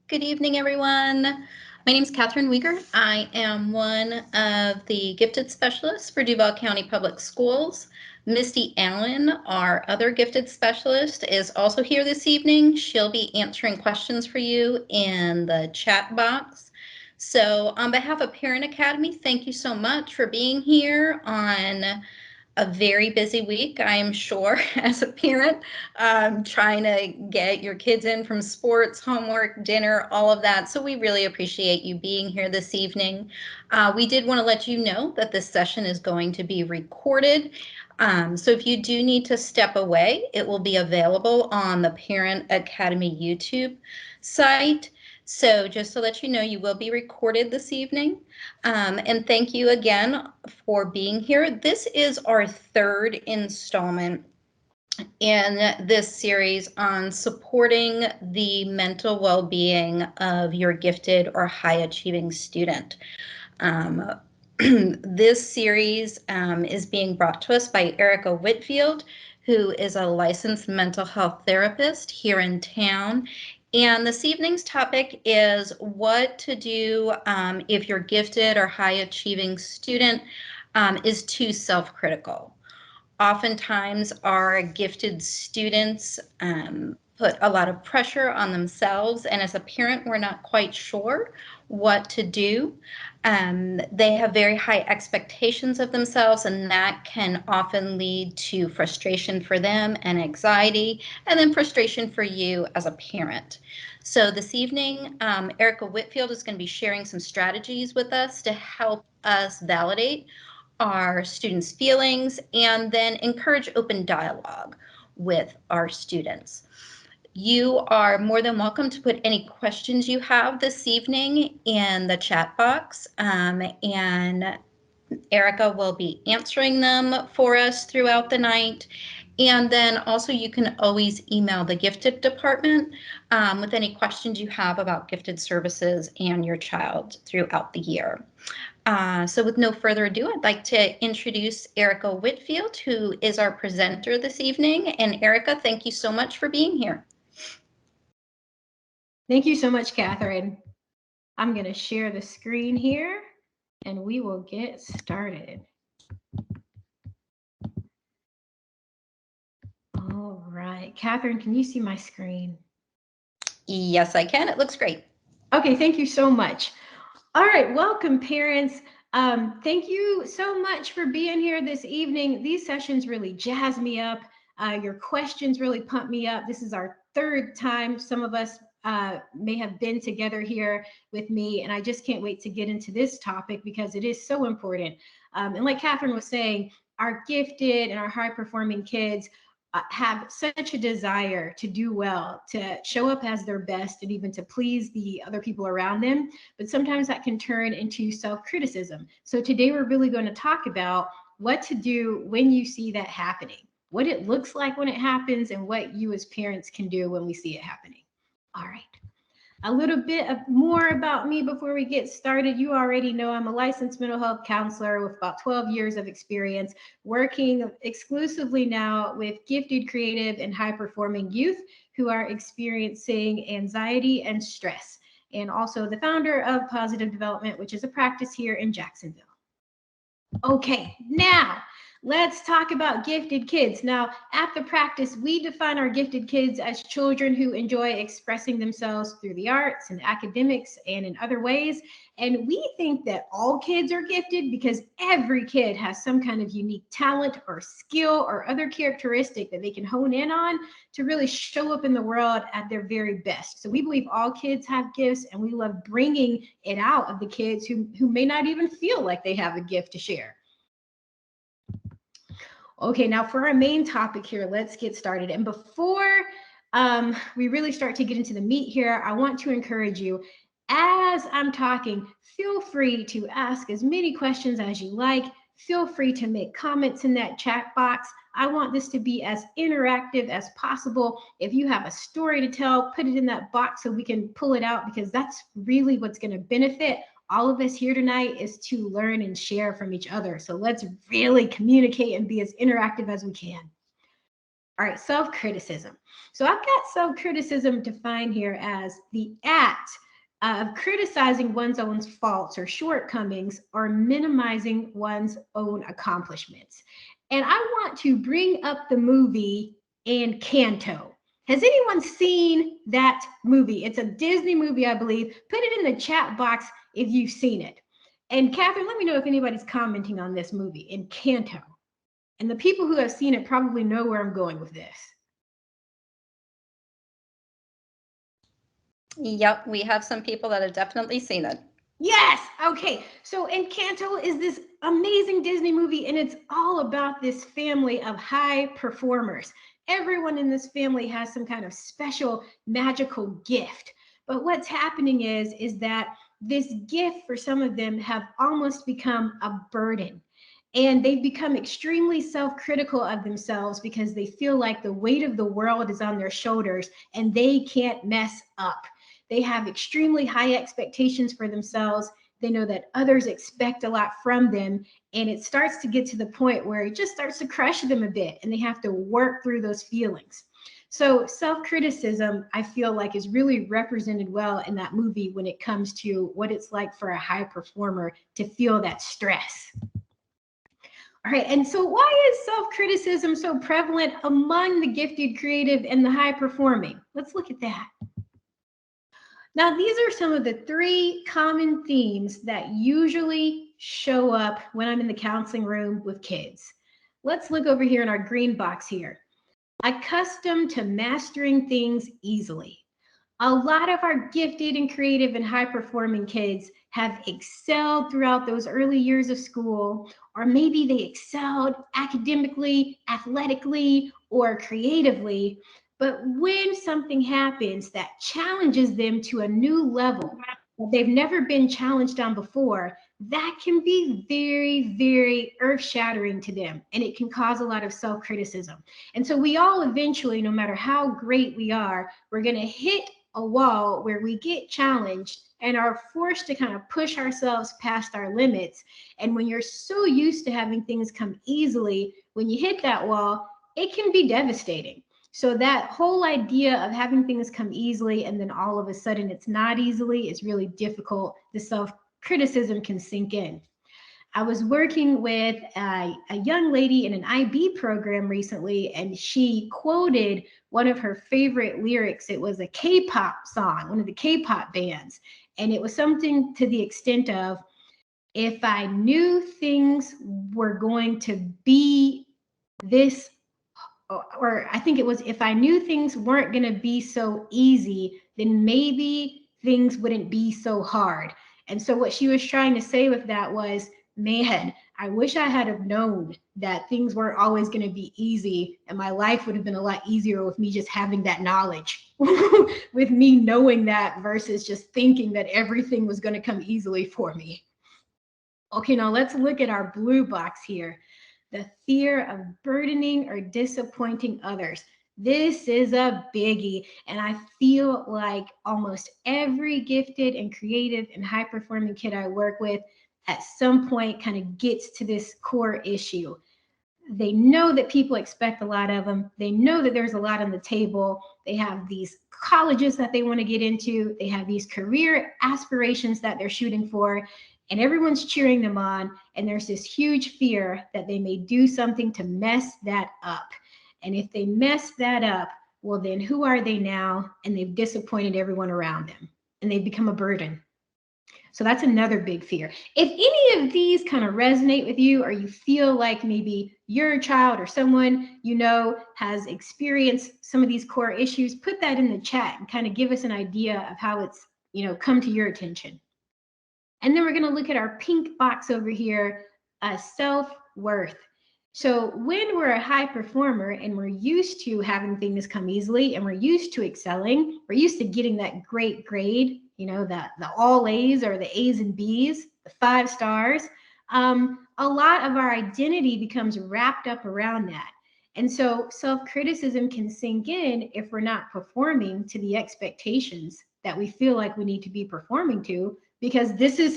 Good evening, everyone. My name is Catherine Weger. I am one of the gifted specialists for Duval County Public Schools. Misty Allen, our other gifted specialist, is also here this evening. She'll be answering questions for you in the chat box. So on behalf of Parent Academy, thank you so much for being here on a very busy week, I am sure, as a parent, trying to get your kids in from sports, homework, dinner, all of that. So we really appreciate you being here this evening. We did want to let you know that this session is going to be recorded. So if you do need to step away, it will be available on the Parent Academy YouTube site. So just to let you know, you will be recorded this evening. And thank you again for being here. This is our third installment in this series on supporting the mental well-being of your gifted or high-achieving student. This series is being brought to us by Erica Whitfield, who is a licensed mental health therapist here in town. And this evening's topic is what to do if your gifted or high-achieving student is too self-critical. Oftentimes, our gifted students put a lot of pressure on themselves, and as a parent, we're not quite sure what to do. They have very high expectations of themselves, and that can often lead to frustration for them and anxiety, and then frustration for you as a parent. So this evening, Erica Whitfield is going to be sharing some strategies with us to help us validate our students' feelings and then encourage open dialogue with our students. You are more than welcome to put any questions you have this evening in the chat box, and Erica will be answering them for us throughout the night. And then also you can always email the gifted department with any questions you have about gifted services and your child throughout the year. So with no further ado, I'd like to introduce Erica Whitfield, who is our presenter this evening. And Erica, thank you so much for being here. Thank you so much, Catherine. I'm going to share the screen here and we will get started. All right. Catherine, can you see my screen? Yes, I can. It looks great. Okay, thank you so much. All right, welcome, parents. Thank you so much for being here this evening. These sessions really jazz me up. Your questions really pump me up. This is our third time some of us may have been together here with me, and I just can't wait to get into this topic because it is so important. And like Catherine was saying, our gifted and our high-performing kids have such a desire to do well, to show up as their best, and even to please the other people around them. But sometimes that can turn into self-criticism. So today we're really going to talk about what to do when you see that happening, what it looks like when it happens, and what you as parents can do when we see it happening. All right. A little bit more about me before we get started. You already know I'm a licensed mental health counselor with about 12 years of experience, working exclusively now with gifted, creative, and high-performing youth who are experiencing anxiety and stress, and also the founder of Positive Development, which is a practice here in Jacksonville. Okay, now let's talk about gifted kids. Now, at the practice, we define our gifted kids as children who enjoy expressing themselves through the arts and academics and in other ways. And we think that all kids are gifted because every kid has some kind of unique talent or skill or other characteristic that they can hone in on to really show up in the world at their very best. So we believe all kids have gifts, and we love bringing it out of the kids who may not even feel like they have a gift to share. Okay, now for our main topic here, let's get started. And before we really start to get into the meat here, I want to encourage you, as I'm talking, feel free to ask as many questions as you like. Feel free to make comments in that chat box. I want this to be as interactive as possible. If you have a story to tell, put it in that box so we can pull it out, because that's really what's going to benefit all of us here tonight, is to learn and share from each other. So let's really communicate and be as interactive as we can. All right, self-criticism. So I've got self-criticism defined here as the act of criticizing one's own faults or shortcomings or minimizing one's own accomplishments. And I want to bring up the movie Encanto. Has anyone seen that movie? It's a Disney movie, I believe. Put it in the chat box if you've seen it. And Catherine, let me know if anybody's commenting on this movie, Encanto. And the people who have seen it probably know where I'm going with this. Yep, we have some people that have definitely seen it. Yes. Okay. So Encanto is this amazing Disney movie, and it's all about this family of high performers. Everyone in this family has some kind of special magical gift. But what's happening is that this gift for some of them have almost become a burden. And they've become extremely self-critical of themselves because they feel like the weight of the world is on their shoulders and they can't mess up. They have extremely high expectations for themselves. They know that others expect a lot from them. And it starts to get to the point where it just starts to crush them a bit and they have to work through those feelings. So self-criticism, I feel like, is really represented well in that movie when it comes to what it's like for a high performer to feel that stress. All right, and so why is self-criticism so prevalent among the gifted, creative, and the high-performing? Let's look at that. Now, these are some of the 3 common themes that usually show up when I'm in the counseling room with kids. Let's look over here in our green box here. Accustomed to mastering things easily. A lot of our gifted and creative and high-performing kids have excelled throughout those early years of school, or maybe they excelled academically, athletically, or creatively. But when something happens that challenges them to a new level that they've never been challenged on before, that can be very, very earth-shattering to them, and it can cause a lot of self-criticism. And so we all eventually, no matter how great we are, we're going to hit a wall where we get challenged and are forced to kind of push ourselves past our limits. And when you're so used to having things come easily, when you hit that wall, it can be devastating. So that whole idea of having things come easily and then all of a sudden it's not easily is really difficult. The self-criticism can sink in. I was working with a young lady in an IB program recently, and she quoted one of her favorite lyrics. It was a K-pop song, one of the K-pop bands. And it was something to the extent of, if I knew things were going to be this, or I think it was, if I knew things weren't going to be so easy, then maybe things wouldn't be so hard. And so what she was trying to say with that was, man, I wish I had have known that things weren't always going to be easy, and my life would have been a lot easier with me just having that knowledge, with me knowing that versus just thinking that everything was going to come easily for me. Okay, now let's look at our blue box here. The fear of burdening or disappointing others. This is a biggie, and I feel like almost every gifted and creative and high-performing kid I work with at some point kind of gets to this core issue. They know that people expect a lot of them. They know that there's a lot on the table. They have these colleges that they want to get into. They have these career aspirations that they're shooting for, and everyone's cheering them on. And there's this huge fear that they may do something to mess that up. And if they mess that up, well, then who are they now? And they've disappointed everyone around them, and they've become a burden. So that's another big fear. If any of these kind of resonate with you, or you feel like maybe your child or someone you know has experienced some of these core issues, put that in the chat and kind of give us an idea of how it's, come to your attention. And then we're going to look at our pink box over here, self-worth. So when we're a high performer and we're used to having things come easily and we're used to excelling, we're used to getting that great grade, the all A's or the A's and B's, the 5 stars, a lot of our identity becomes wrapped up around that. And so self-criticism can sink in if we're not performing to the expectations that we feel like we need to be performing to, because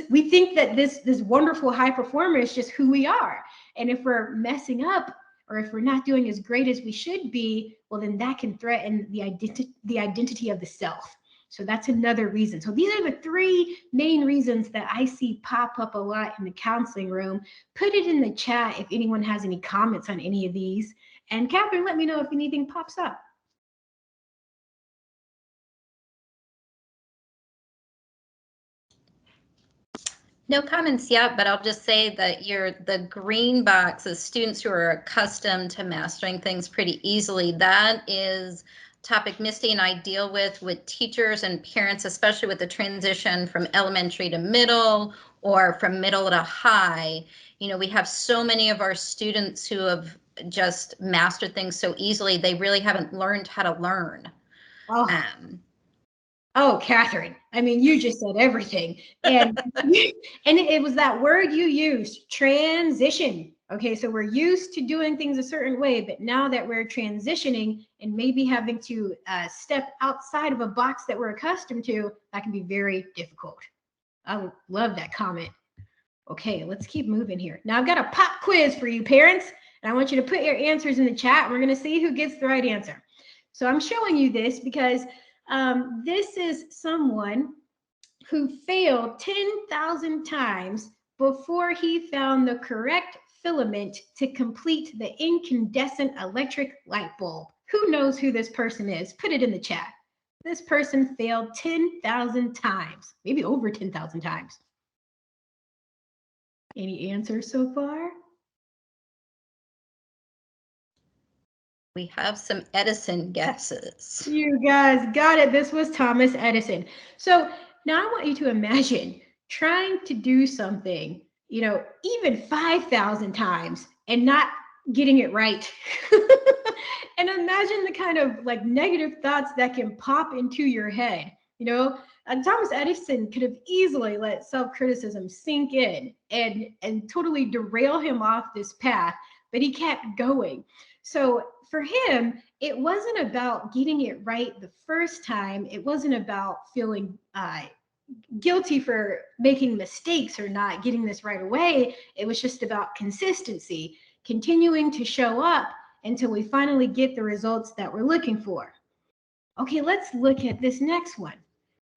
we think that this wonderful high performer is just who we are. And if we're messing up, or if we're not doing as great as we should be, well, then that can threaten the identity of the self. So that's another reason. So these are the three main reasons that I see pop up a lot in the counseling room. Put it in the chat if anyone has any comments on any of these. And Catherine, let me know if anything pops up. No comments yet, but I'll just say that the green box is students who are accustomed to mastering things pretty easily. That is topic Misty and I deal with teachers and parents, especially with the transition from elementary to middle or from middle to high. You know, we have so many of our students who have just mastered things so easily, they really haven't learned how to learn. Oh, Catherine, I mean, you just said everything. And and it was that word you used, transition. Okay, so we're used to doing things a certain way, but now that we're transitioning and maybe having to step outside of a box that we're accustomed to, that can be very difficult. I love that comment. Okay, let's keep moving here. Now I've got a pop quiz for you parents, and I want you to put your answers in the chat. We're going to see who gets the right answer. So I'm showing you this because this is someone who failed 10,000 times before he found the correct filament to complete the incandescent electric light bulb. Who knows who this person is? Put it in the chat. This person failed 10,000 times, maybe over 10,000 times. Any answers so far? We have some Edison guesses. You guys got it. This was Thomas Edison. So now I want you to imagine trying to do something, you know, even 5,000 times and not getting it right. And imagine the kind of like negative thoughts that can pop into your head. You know, Thomas Edison could have easily let self-criticism sink in and totally derail him off this path, but he kept going. So for him, it wasn't about getting it right the first time. It wasn't about feeling guilty for making mistakes or not getting this right away. It was just about consistency, continuing to show up until we finally get the results that we're looking for. Okay, let's look at this next one.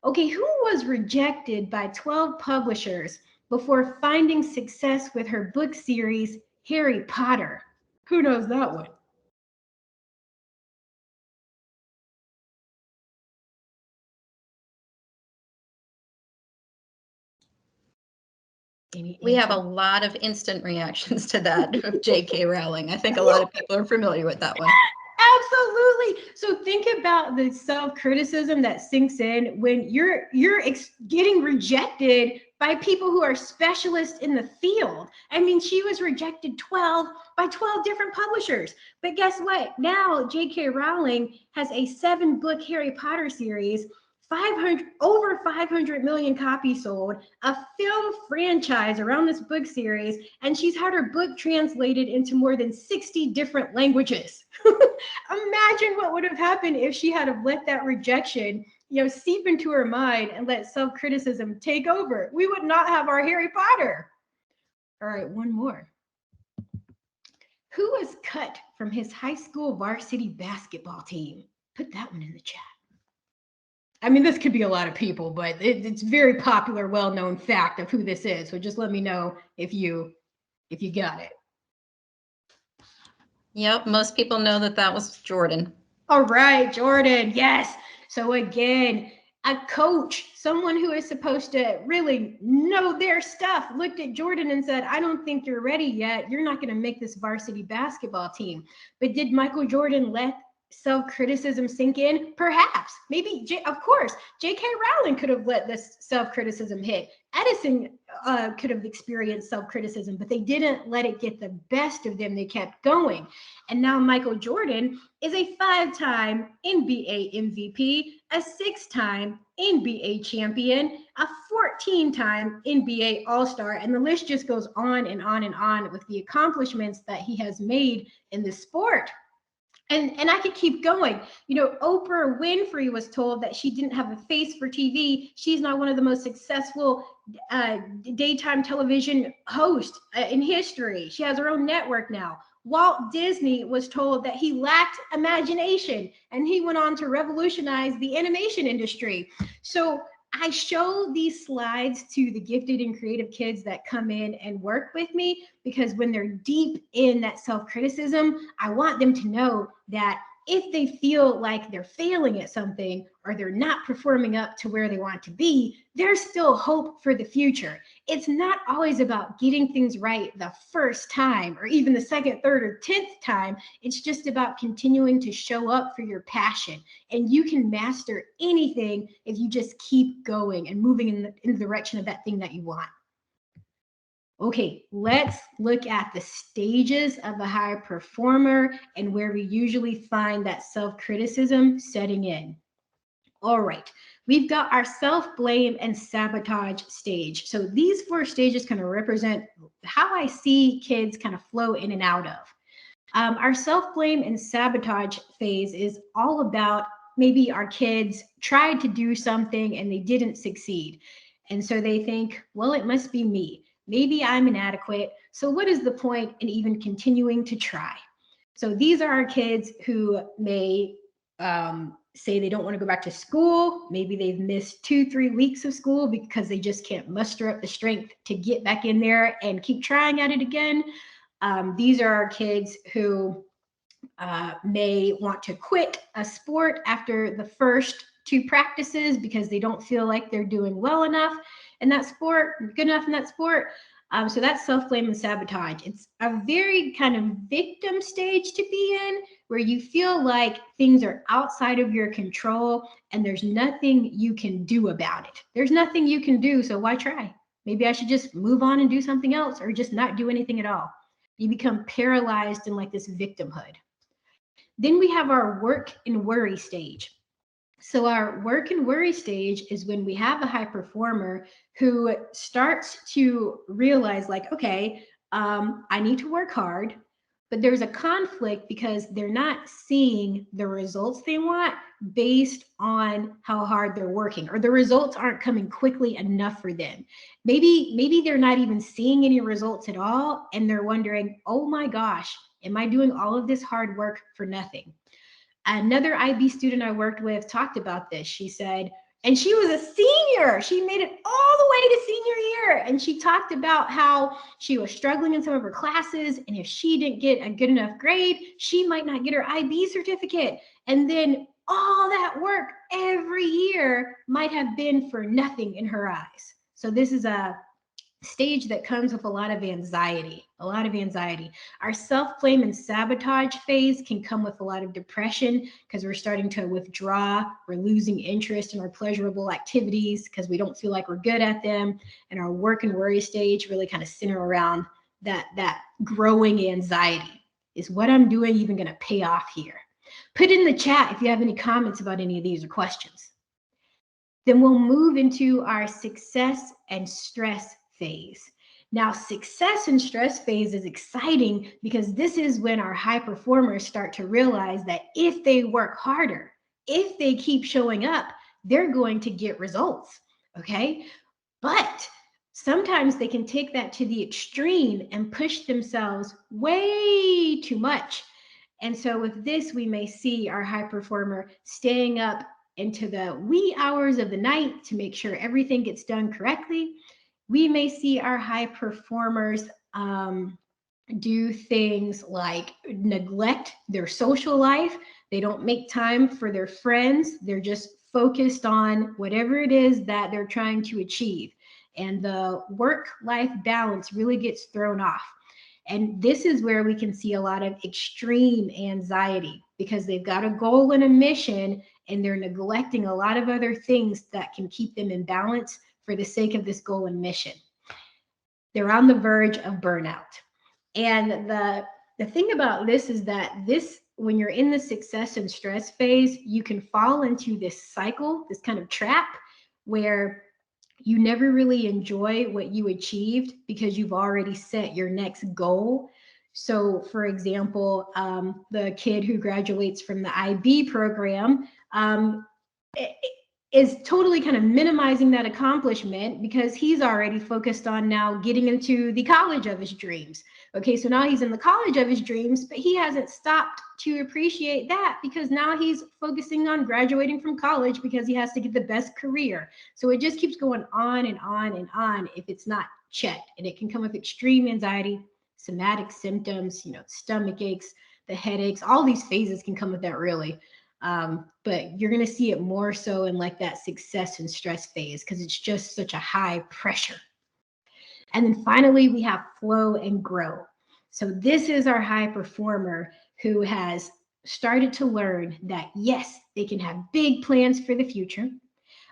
Okay, who was rejected by 12 publishers before finding success with her book series, Harry Potter? Who knows that one? We have a lot of instant reactions to that of J.K. Rowling. I think a lot of people are familiar with that one. Absolutely. So think about the self-criticism that sinks in when you're getting rejected by people who are specialists in the field. I mean, she was rejected by 12 different publishers. But guess what? Now J.K. Rowling has a 7-book Harry Potter series, over 500 million copies sold, a film franchise around this book series, and she's had her book translated into more than 60 different languages. Imagine what would have happened if she had have let that rejection, you know, seep into her mind and let self-criticism take over. We would not have our Harry Potter. All right, one more. Who was cut from his high school varsity basketball team? Put that one in the chat. I mean, this could be a lot of people, but it's very popular, well-known fact of who this is. So just let me know if you got it. Yep, most people know that was Jordan. All right, Jordan, yes. So again, a coach, someone who is supposed to really know their stuff, looked at Jordan and said, I don't think you're ready yet. You're not going to make this varsity basketball team. But did Michael Jordan let self-criticism sink in? Perhaps. Maybe, of course, J.K. Rowling could have let this self-criticism hit. Edison could have experienced self-criticism, but they didn't let it get the best of them. They kept going. And now Michael Jordan is a 5-time NBA MVP, a 6-time NBA champion, a 14-time NBA All-Star, and the list just goes on and on and on with the accomplishments that he has made in the sport. And I could keep going. You know, Oprah Winfrey was told that she didn't have a face for TV. She's now one of the most successful daytime television hosts in history. She has her own network now. Walt Disney was told that he lacked imagination, and he went on to revolutionize the animation industry. So I show these slides to the gifted and creative kids that come in and work with me, because when they're deep in that self-criticism, I want them to know that if they feel like they're failing at something or they're not performing up to where they want to be, there's still hope for the future. It's not always about getting things right the first time or even the second, third, or 10th time. It's just about continuing to show up for your passion. And you can master anything if you just keep going and moving in the direction of that thing that you want. Okay, let's look at the stages of a high performer and where we usually find that self-criticism setting in. All right, we've got our self-blame and sabotage stage. So these 4 stages kind of represent how I see kids kind of flow in and out of. Our self-blame and sabotage phase is all about maybe our kids tried to do something and they didn't succeed. And so they think, well, it must be me. Maybe I'm inadequate. So what is the point in even continuing to try? So these are our kids who may say they don't want to go back to school. Maybe they've missed 2-3 weeks of school because they just can't muster up the strength to get back in there and keep trying at it again. These are our kids who may want to quit a sport after the first 2 practices because they don't feel like they're doing well enough in that sport, good enough in that sport. So that's self-blame and sabotage. It's a very kind of victim stage to be in, where you feel like things are outside of your control and there's nothing you can do about it. There's nothing you can do, so why try? Maybe I should just move on and do something else, or just not do anything at all. You become paralyzed in like this victimhood. Then we have our work and worry stage. So our work and worry stage is when we have a high performer who starts to realize like, okay, I need to work hard, but there's a conflict because they're not seeing the results they want based on how hard they're working, or the results aren't coming quickly enough for them. Maybe they're not even seeing any results at all, and they're wondering, oh my gosh, am I doing all of this hard work for nothing? Another IB student I worked with talked about this. She said, and she was a senior. She made it all the way to senior year. And she talked about how she was struggling in some of her classes. And if she didn't get a good enough grade, she might not get her IB certificate. And then all that work every year might have been for nothing in her eyes. So this is a stage that comes with a lot of anxiety, Our self-blame and sabotage phase can come with a lot of depression because we're starting to withdraw. We're losing interest in our pleasurable activities because we don't feel like we're good at them. And our work and worry stage really kind of center around that growing anxiety. Is what I'm doing even going to pay off here? Put in the chat if you have any comments about any of these or questions. Then we'll move into our success and stress phase. Now, success and stress phase is exciting because this is when our high performers start to realize that if they work harder, if they keep showing up, they're going to get results, okay? But sometimes they can take that to the extreme and push themselves way too much. And so with this, we may see our high performer staying up into the wee hours of the night to make sure everything gets done correctly. We may see our high performers do things like neglect their social life. They don't make time for their friends. They're just focused on whatever it is that they're trying to achieve. And the work-life balance really gets thrown off. And this is where we can see a lot of extreme anxiety because they've got a goal and a mission and they're neglecting a lot of other things that can keep them in balance for the sake of this goal and mission. They're on the verge of burnout. And the thing about this is that when you're in the success and stress phase, you can fall into this cycle, this kind of trap where you never really enjoy what you achieved because you've already set your next goal. So, for example, the kid who graduates from the IB program, is totally kind of minimizing that accomplishment because he's already focused on now getting into the college of his dreams. Okay, so now he's in the college of his dreams, but he hasn't stopped to appreciate that because now he's focusing on graduating from college because he has to get the best career. So it just keeps going on and on and on if it's not checked. And it can come with extreme anxiety, somatic symptoms, stomach aches, the headaches, all these phases can come with that really. But you're going to see it more so in like that success and stress phase because it's just such a high pressure. And then finally, we have flow and grow. So this is our high performer who has started to learn that, yes, they can have big plans for the future,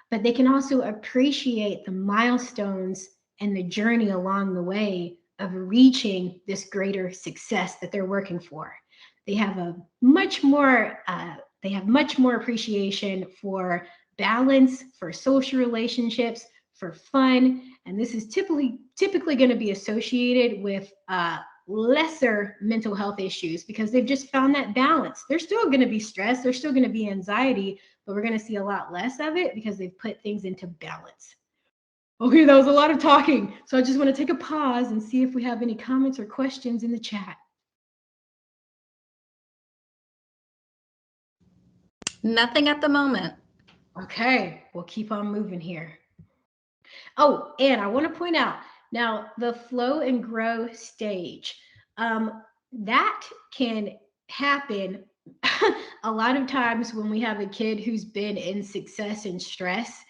but they can also appreciate the milestones and the journey along the way of reaching this greater success that they're working for. They have a much more appreciation for balance, for social relationships, for fun, and this is typically going to be associated with lesser mental health issues because they've just found that balance. There's still going to be stress, there's still going to be anxiety, but we're going to see a lot less of it because they've put things into balance. Okay, that was a lot of talking, so I just want to take a pause and see if we have any comments or questions in the chat. Nothing at the moment. Okay, we'll keep on moving here. Oh, and I want to point out now the flow and grow stage. That can happen a lot of times when we have a kid who's been in success and stress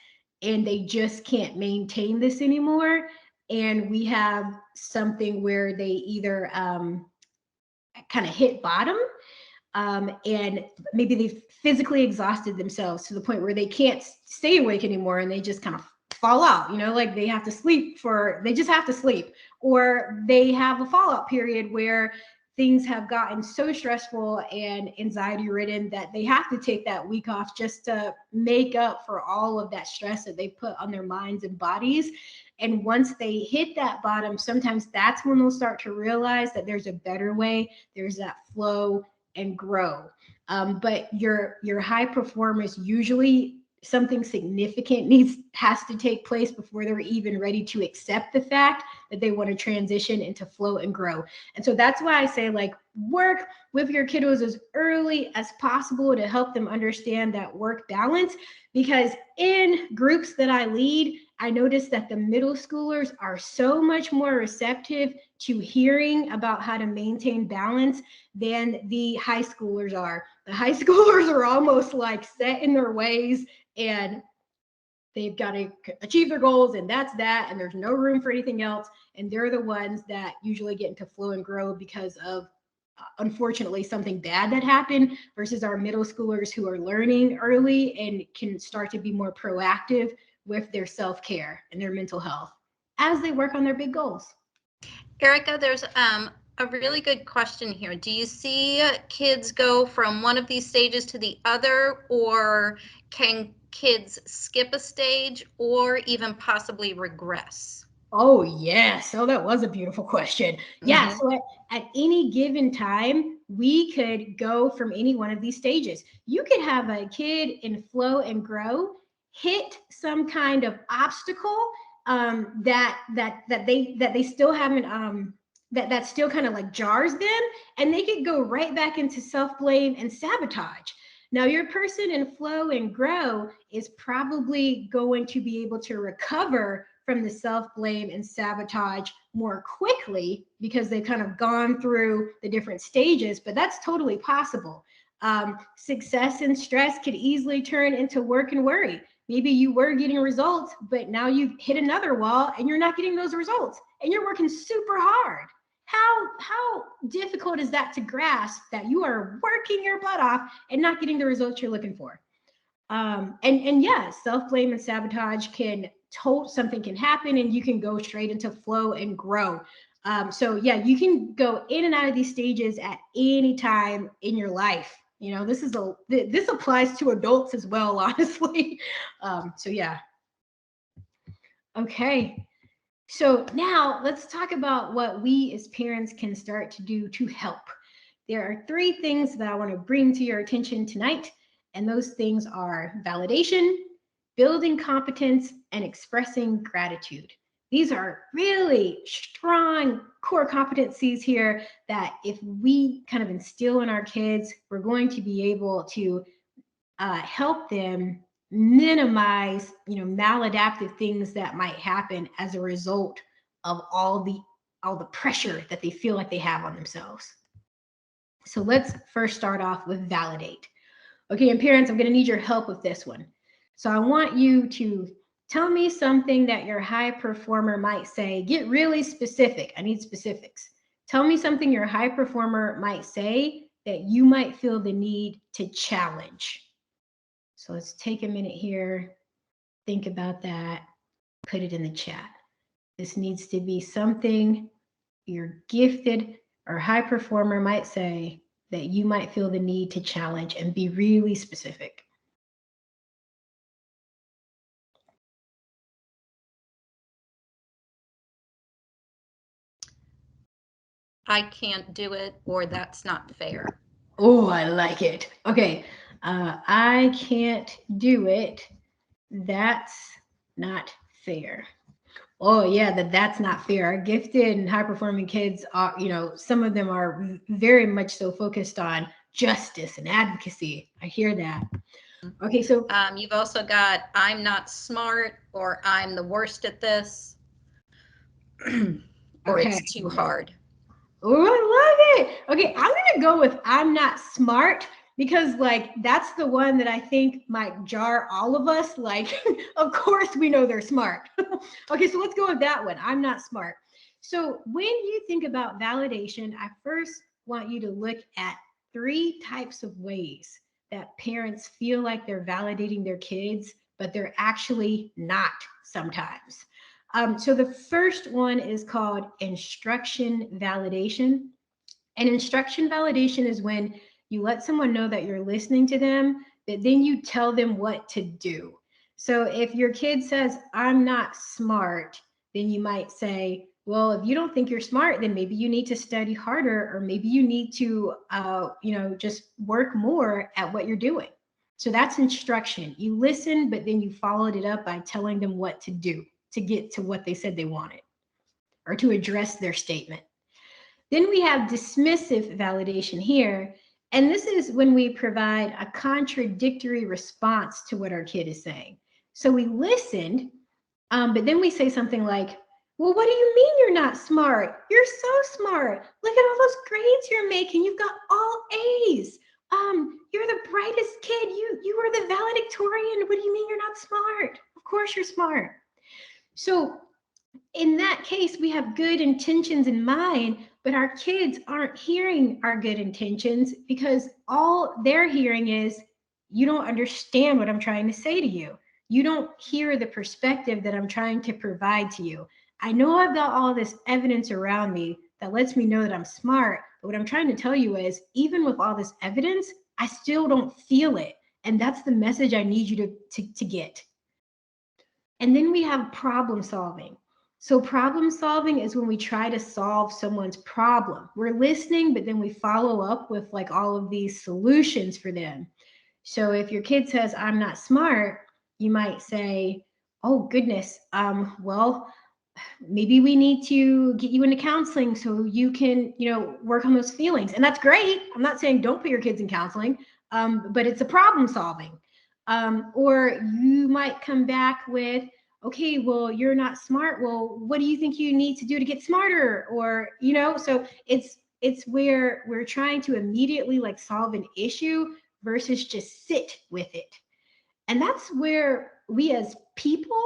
and they just can't maintain this anymore. And we have something where they either kind of hit bottom and maybe they've physically exhausted themselves to the point where they can't stay awake anymore and they just kind of fall out, like they have to they just have to sleep, or they have a fallout period where things have gotten so stressful and anxiety ridden that they have to take that week off just to make up for all of that stress that they put on their minds and bodies. And once they hit that bottom, sometimes that's when they'll start to realize that there's a better way, there's that flow and grow. But your high performers, usually something significant has to take place before they're even ready to accept the fact that they want to transition into flow and grow. And so that's why I say, like, work with your kiddos as early as possible to help them understand that work balance. Because in groups that I lead, I noticed that the middle schoolers are so much more receptive to hearing about how to maintain balance than the high schoolers are. The high schoolers are almost like set in their ways and they've got to achieve their goals, and that's that, and there's no room for anything else. And they're the ones that usually get into flow and grow because of unfortunately something bad that happened, versus our middle schoolers who are learning early and can start to be more proactive with their self-care and their mental health as they work on their big goals. Erica, there's a really good question here. Do you see kids go from one of these stages to the other, or can kids skip a stage or even possibly regress? Oh, yes. Oh, that was a beautiful question. Yeah. So at any given time, we could go from any one of these stages. You could have a kid in flow and grow hit some kind of obstacle that they still haven't that still kind of like jars them, and they could go right back into self-blame and sabotage. Now, your person in flow and grow is probably going to be able to recover from the self-blame and sabotage more quickly because they've kind of gone through the different stages, but that's totally possible. Success and stress could easily turn into work and worry. Maybe you were getting results, but now you've hit another wall and you're not getting those results and you're working super hard. How difficult is that to grasp, that you are working your butt off and not getting the results you're looking for? And yeah, self-blame and sabotage something can happen and you can go straight into flow and grow. So yeah, you can go in and out of these stages at any time in your life. This applies to adults as well, honestly. So yeah. Okay. So now let's talk about what we as parents can start to do to help. There are 3 things that I want to bring to your attention tonight, and those things are validation, building competence, and expressing gratitude. These are really strong core competencies here that if we kind of instill in our kids, we're going to be able to help them minimize, maladaptive things that might happen as a result of all the pressure that they feel like they have on themselves. So let's first start off with validate. Okay, and parents, I'm going to need your help with this one. So I want you to tell me something that your high performer might say. Get really specific. I need specifics. Tell me something your high performer might say that you might feel the need to challenge. So let's take a minute here, think about that, put it in the chat. This needs to be something your gifted or high performer might say that you might feel the need to challenge, and be really specific. I can't do it, or that's not fair. Oh, I like it. Okay. I can't do it. That's not fair. Oh yeah, that's not fair. Our gifted and high performing kids are, some of them are very much so focused on justice and advocacy. I hear that. Okay, so You've also got I'm not smart, or I'm the worst at this, or okay. it's too hard. Oh, I love it. Okay, I'm gonna go with I'm not smart, because that's the one that I think might jar all of us. Of course we know they're smart. Okay, so let's go with that one. I'm not smart. So when you think about validation, I first want you to look at 3 types of ways that parents feel like they're validating their kids, but they're actually not sometimes. So the first one is called instruction validation. And instruction validation is when you let someone know that you're listening to them, but then you tell them what to do. So if your kid says, I'm not smart, then you might say, well, if you don't think you're smart, then maybe you need to study harder, or maybe you need to, just work more at what you're doing. So that's instruction. You listen, but then you followed it up by telling them what to do to get to what they said they wanted, or to address their statement. Then we have dismissive validation here. And this is when we provide a contradictory response to what our kid is saying. So we listened, but then we say something like, well, what do you mean you're not smart? You're so smart. Look at all those grades you're making. You've got all A's. You're the brightest kid. You were the valedictorian. What do you mean you're not smart? Of course you're smart. So in that case, we have good intentions in mind, but our kids aren't hearing our good intentions, because all they're hearing is, you don't understand what I'm trying to say to you. You don't hear the perspective that I'm trying to provide to you. I know I've got all this evidence around me that lets me know that I'm smart, but what I'm trying to tell you is, even with all this evidence, I still don't feel it. And that's the message I need you to get. And then we have problem solving. So problem solving is when we try to solve someone's problem. We're listening, but then we follow up with all of these solutions for them. So if your kid says, I'm not smart, you might say, oh goodness, well, maybe we need to get you into counseling so you can, work on those feelings. And that's great. I'm not saying don't put your kids in counseling, but it's a problem solving. Or you might come back with, okay, well, you're not smart. Well, what do you think you need to do to get smarter? Or, so it's where we're trying to immediately solve an issue versus just sit with it. And that's where we as people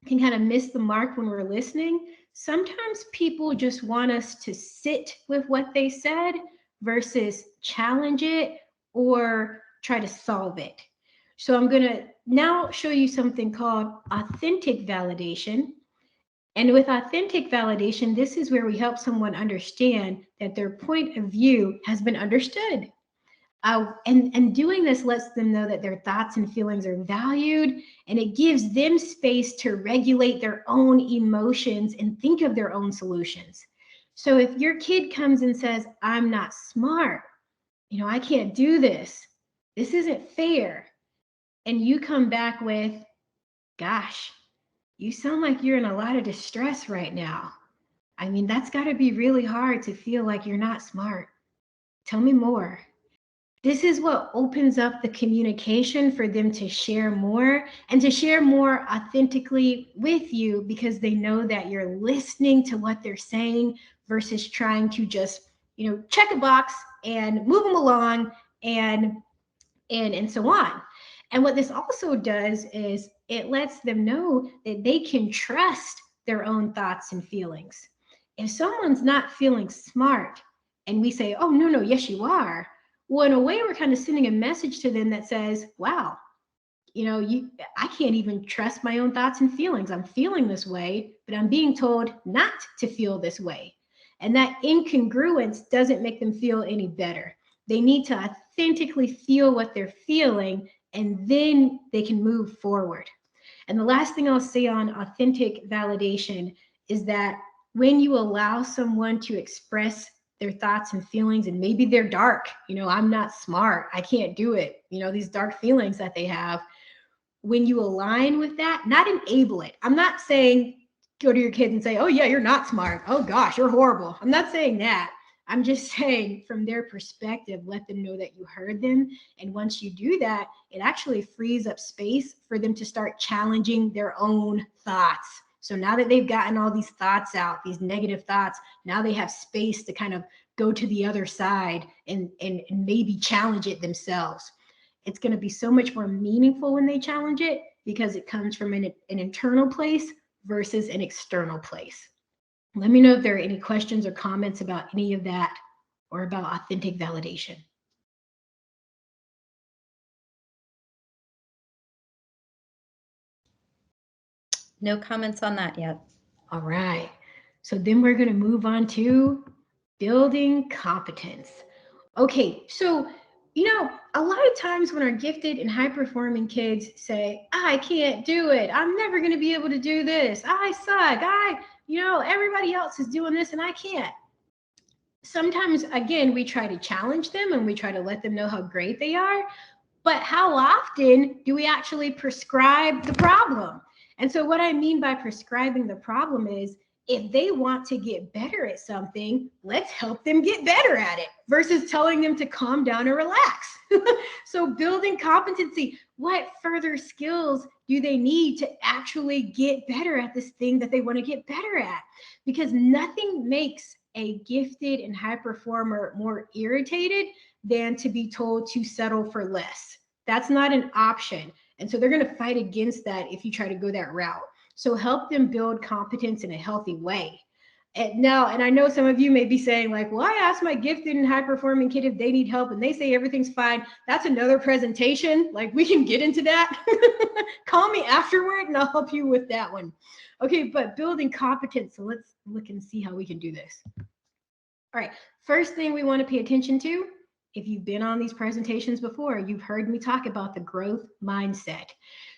can kind of miss the mark when we're listening. Sometimes people just want us to sit with what they said versus challenge it or try to solve it. So I'm going to now show you something called authentic validation. And with authentic validation, this is where we help someone understand that their point of view has been understood. And doing this lets them know that their thoughts and feelings are valued, and it gives them space to regulate their own emotions and think of their own solutions. So if your kid comes and says, I'm not smart, I can't do this, this isn't fair, and you come back with, gosh, you sound like you're in a lot of distress right now. I mean, that's got to be really hard to feel like you're not smart. Tell me more. This is what opens up the communication for them to share more and to share more authentically with you, because they know that you're listening to what they're saying versus trying to just, check a box and move them along and so on. And what this also does is it lets them know that they can trust their own thoughts and feelings. If someone's not feeling smart and we say, oh, no, no, yes, you are. Well, in a way, we're kind of sending a message to them that says, wow, I can't even trust my own thoughts and feelings. I'm feeling this way, but I'm being told not to feel this way. And that incongruence doesn't make them feel any better. They need to authentically feel what they're feeling, and then they can move forward. And the last thing I'll say on authentic validation is that when you allow someone to express their thoughts and feelings, and maybe they're dark, I'm not smart, I can't do it, these dark feelings that they have, when you align with that, not enable it. I'm not saying go to your kids and say, oh yeah, you're not smart. Oh gosh, you're horrible. I'm not saying that. I'm just saying from their perspective, let them know that you heard them. And once you do that, it actually frees up space for them to start challenging their own thoughts. So now that they've gotten all these thoughts out, these negative thoughts, now they have space to kind of go to the other side and maybe challenge it themselves. It's going to be so much more meaningful when they challenge it because it comes from an internal place versus an external place. Let me know if there are any questions or comments about any of that or about authentic validation. No comments on that yet. All right. So then we're going to move on to building competence. Okay, so a lot of times when our gifted and high performing kids say, I can't do it, I'm never going to be able to do this, I suck, everybody else is doing this and I can't. Sometimes, again, we try to challenge them and we try to let them know how great they are. But how often do we actually prescribe the problem? And so what I mean by prescribing the problem is, if they want to get better at something, let's help them get better at it versus telling them to calm down and relax. So building competency, what further skills do they need to actually get better at this thing that they want to get better at? Because nothing makes a gifted and high performer more irritated than to be told to settle for less. That's not an option. And so they're going to fight against that if you try to go that route. So help them build competence in a healthy way. And I know some of you may be saying like, well, I asked my gifted and high performing kid if they need help and they say everything's fine. That's another presentation. Like, we can get into that. Call me afterward and I'll help you with that one. Okay, but building competence. So let's look and see how we can do this. All right, first thing we want to pay attention to, if you've been on these presentations before, you've heard me talk about the growth mindset.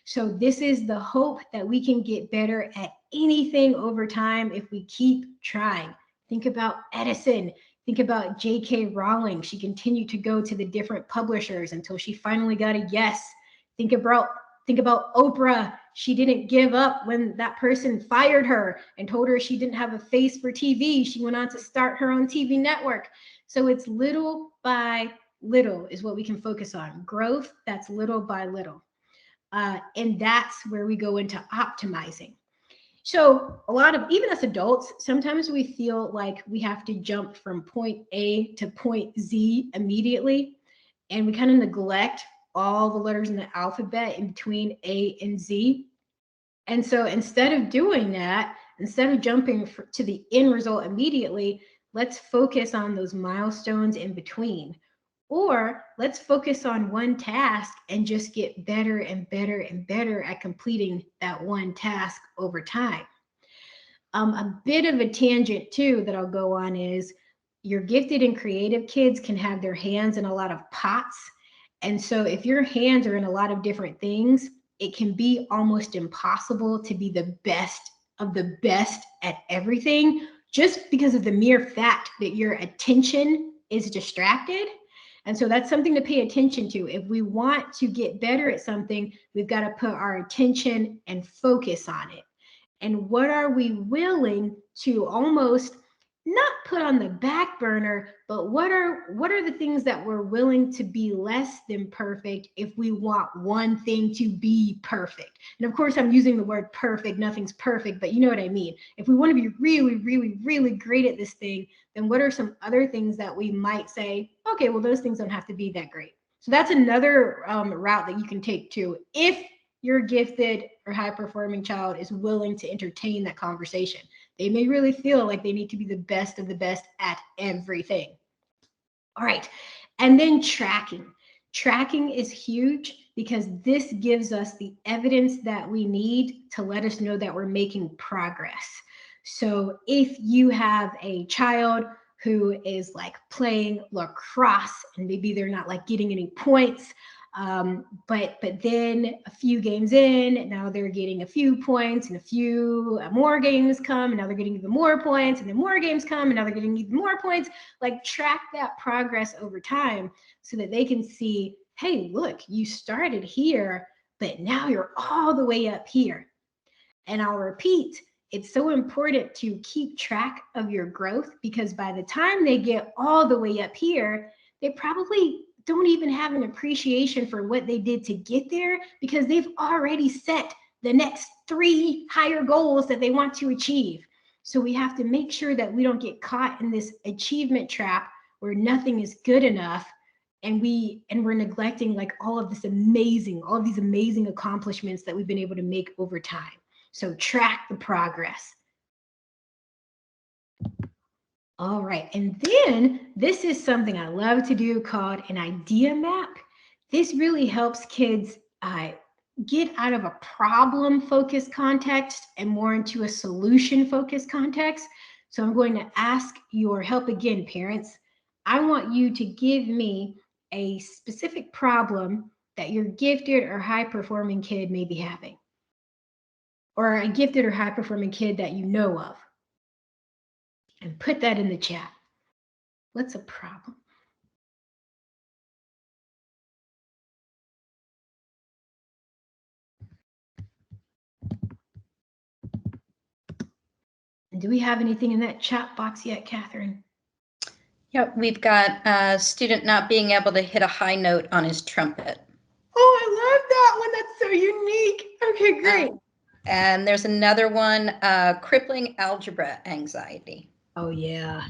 So this is the hope that we can get better at anything over time if we keep trying. Think about Edison. Think about J.K. Rowling. She continued to go to the different publishers until she finally got a yes. Think about Oprah. She didn't give up when that person fired her and told her she didn't have a face for TV. She went on to start her own TV network. So it's little by little is what we can focus on. Growth, that's little by little. And that's where we go into optimizing. So even as adults, sometimes we feel like we have to jump from point A to point Z immediately. And we kind of neglect all the letters in the alphabet in between A and Z. And so instead of doing that, instead of jumping to the end result immediately, let's focus on those milestones in between. Or let's focus on one task and just get better and better and better at completing that one task over time. A bit of a tangent too that I'll go on is your gifted and creative kids can have their hands in a lot of pots. And so if your hands are in a lot of different things, it can be almost impossible to be the best of the best at everything, just because of the mere fact that your attention is distracted. And so that's something to pay attention to. If we want to get better at something, we've got to put our attention and focus on it. And what are we willing to almost not put on the back burner, but what are the things that we're willing to be less than perfect if we want one thing to be perfect? And of course, I'm using the word perfect. Nothing's perfect, but you know what I mean. If we want to be really, really, really great at this thing, then what are some other things that we might say, okay, well, those things don't have to be that great. So that's another route that you can take too, if your gifted or high performing child is willing to entertain that conversation. They may really feel like they need to be the best of the best at everything. All right. And then tracking. Tracking is huge because this gives us the evidence that we need to let us know that we're making progress. So if you have a child who is like playing lacrosse and maybe they're not like getting any points, but then a few games in, now they're getting a few points, and a few more games come, and now they're getting even more points, and then more games come, and now they're getting even more points. Like track that progress over time so that they can see, hey, look, you started here, but now you're all the way up here. And I'll repeat, it's so important to keep track of your growth because by the time they get all the way up here, they probably don't even have an appreciation for what they did to get there because they've already set the next 3 higher goals that they want to achieve. So we have to make sure that we don't get caught in this achievement trap where nothing is good enough and we're neglecting like all of these amazing accomplishments that we've been able to make over time. So track the progress. All right, and then this is something I love to do called an idea map. This really helps kids get out of a problem-focused context and more into a solution-focused context. So I'm going to ask your help again, parents. I want you to give me a specific problem that your gifted or high-performing kid may be having, or a gifted or high-performing kid that you know of, and put that in the chat. What's a problem? And do we have anything in that chat box yet, Catherine? Yep, we've got a student not being able to hit a high note on his trumpet. Oh, I love that one. That's so unique. Okay, great. And there's another one, crippling algebra anxiety. Oh, yeah.